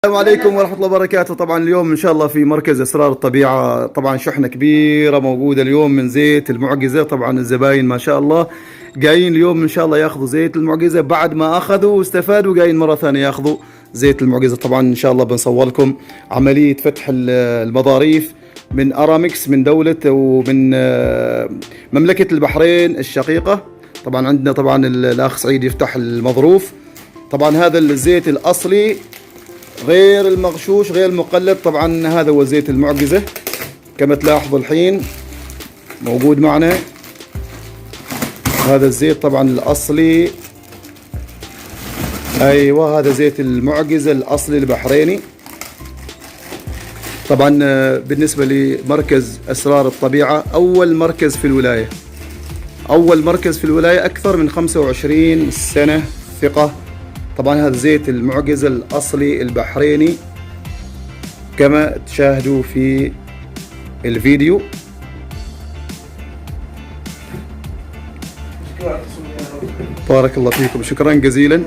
السلام عليكم ورحمة الله وبركاته. طبعا اليوم إن شاء الله في مركز أسرار الطبيعة طبعا شحنة كبيرة موجودة اليوم من زيت المعجزة. طبعا الزباين ما شاء الله جايين اليوم إن شاء الله ياخذوا زيت المعجزة، بعد ما أخذوا واستفادوا جايين مرة ثانية ياخذوا زيت المعجزة. طبعا إن شاء الله بنصور لكم عملية فتح المظاريف من أرامكس من دولة ومن مملكة البحرين الشقيقة. طبعا عندنا طبعا الأخ سعيد يفتح المظروف. طبعا هذا الزيت الأصلي غير المغشوش غير المقلد. طبعا هذا هو زيت المعجزة كما تلاحظوا الحين موجود معنا. هذا الزيت طبعا الأصلي، أيوة هذا زيت المعجزة الأصلي البحريني. طبعا بالنسبة لمركز أسرار الطبيعة أول مركز في الولاية، أول مركز في الولاية، أكثر من 25 سنة ثقة. طبعا هذا زيت المعجزة الأصلي البحريني كما تشاهدوا في الفيديو. بارك الله فيكم، شكرا جزيلا.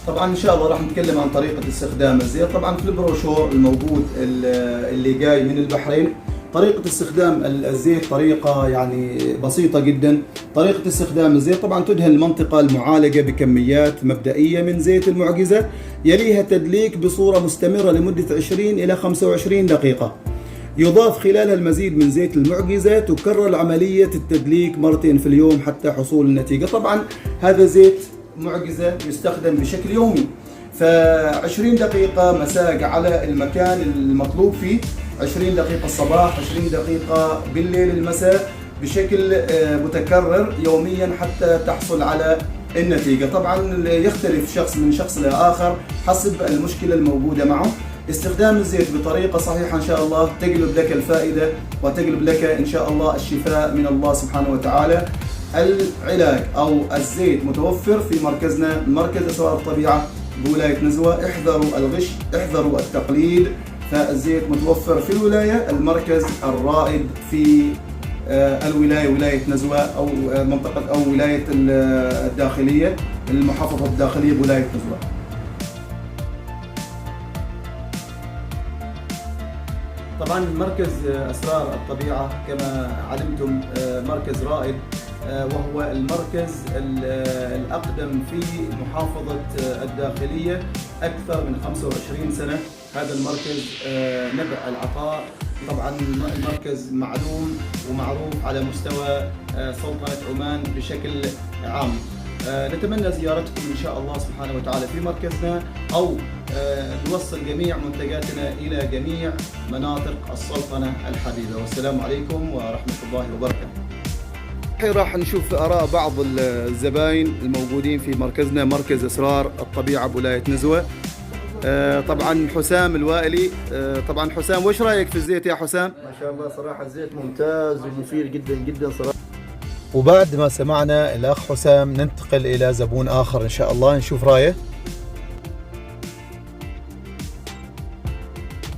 طبعا ان شاء الله راح نتكلم عن طريقة استخدام الزيت. طبعا في البروشور الموجود اللي جاي من البحرين طريقة استخدام الزيت طريقة يعني بسيطة جدا. طريقة استخدام الزيت طبعا تدهن المنطقة المعالجة بكميات مبدئية من زيت المعجزة، يليها تدليك بصورة مستمرة لمدة 20 إلى 25 دقيقة، يضاف خلالها المزيد من زيت المعجزة، تكرر عملية التدليك مرتين في اليوم حتى حصول النتيجة. طبعا هذا زيت معجزة يستخدم بشكل يومي، ف20 دقيقة مساء على المكان المطلوب فيه، 20 دقيقة الصباح، 20 دقيقة بالليل المساء، بشكل متكرر يوميا حتى تحصل على النتيجة. طبعا يختلف شخص من شخص لآخر حسب المشكلة الموجودة معه. استخدام الزيت بطريقة صحيحة إن شاء الله تجلب لك الفائدة وتجلب لك إن شاء الله الشفاء من الله سبحانه وتعالى. العلاج أو الزيت متوفر في مركزنا مركز أسرار الطبيعة بولاية نزوة. احذروا الغش، احذروا التقليد. فالزيت متوفر في الولاية، المركز الرائد في الولاية ولاية نزوة أو منطقة أو ولاية الداخلية، المحافظة الداخلية بولاية نزوة. طبعا مركز أسرار الطبيعة كما علمتم مركز رائد، وهو المركز الأقدم في محافظة الداخلية أكثر من 25 سنة. هذا المركز نبع العطاء. طبعا المركز معلوم ومعروف على مستوى سلطنة عمان بشكل عام. نتمنى زيارتكم إن شاء الله سبحانه وتعالى في مركزنا، أو نوصل جميع منتجاتنا إلى جميع مناطق السلطنة الحبيبة. والسلام عليكم ورحمة الله وبركاته. الحين راح نشوف آراء بعض الزباين الموجودين في مركزنا مركز أسرار الطبيعة بولاية نزوة. طبعا حسام الوائلي. طبعا حسام، وش رأيك في الزيت يا حسام؟ ما شاء الله صراحة الزيت ممتاز ومفيد جدا جدا صراحة. وبعد ما سمعنا الأخ حسام ننتقل إلى زبون آخر إن شاء الله نشوف رأيه.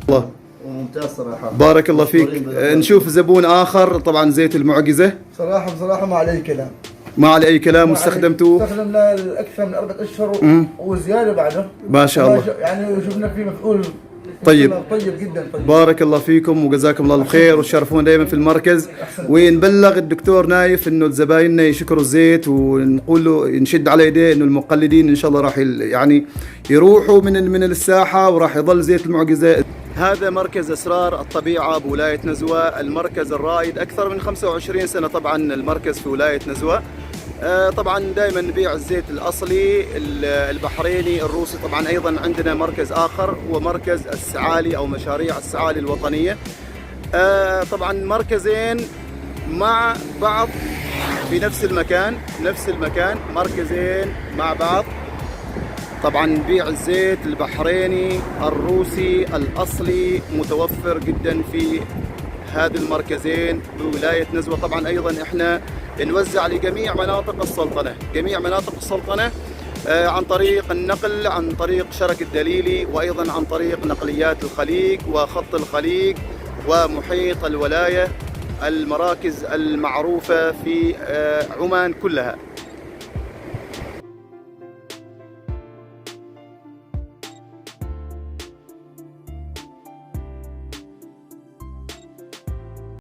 الله ممتاز صراحة، بارك الله فيك. نشوف زبون آخر. طبعا زيت المعجزة بصراحة ما عليه كلام، ما عليه أي كلام. واستخدمته استخدمنا أكثر من 4 أشهر وزيادة بعده ما شاء الله. يعني شفنا فيه مفعول طيب جدا. طيب بارك الله فيكم وجزاكم الله الخير، وتشرفون دائما في المركز. ونبلغ الدكتور نايف انه زبايننا يشكروا الزيت، ونقول له نشد على يديه انه المقلدين ان شاء الله راح يعني يروحوا من الساحه، وراح يظل زيت المعجزه. هذا مركز أسرار الطبيعة بولاية نزوة، المركز الرائد أكثر من 25 سنة. طبعا المركز في ولاية نزوة. طبعا دائما نبيع الزيت الأصلي البحريني الروسي. طبعا أيضا عندنا مركز آخر هو مركز السعالي أو مشاريع السعالي الوطنية. طبعا مركزين مع بعض في نفس المكان مركزين مع بعض. طبعا نبيع الزيت البحريني الروسي الأصلي متوفر جدا في هذه المركزين بولاية نزوة. طبعا أيضا إحنا نوزع لجميع مناطق السلطنة، جميع مناطق السلطنة. عن طريق النقل، عن طريق شرك الدليلي، وأيضا عن طريق نقليات الخليج وخط الخليج ومحيط الولاية، المراكز المعروفة في عمان كلها.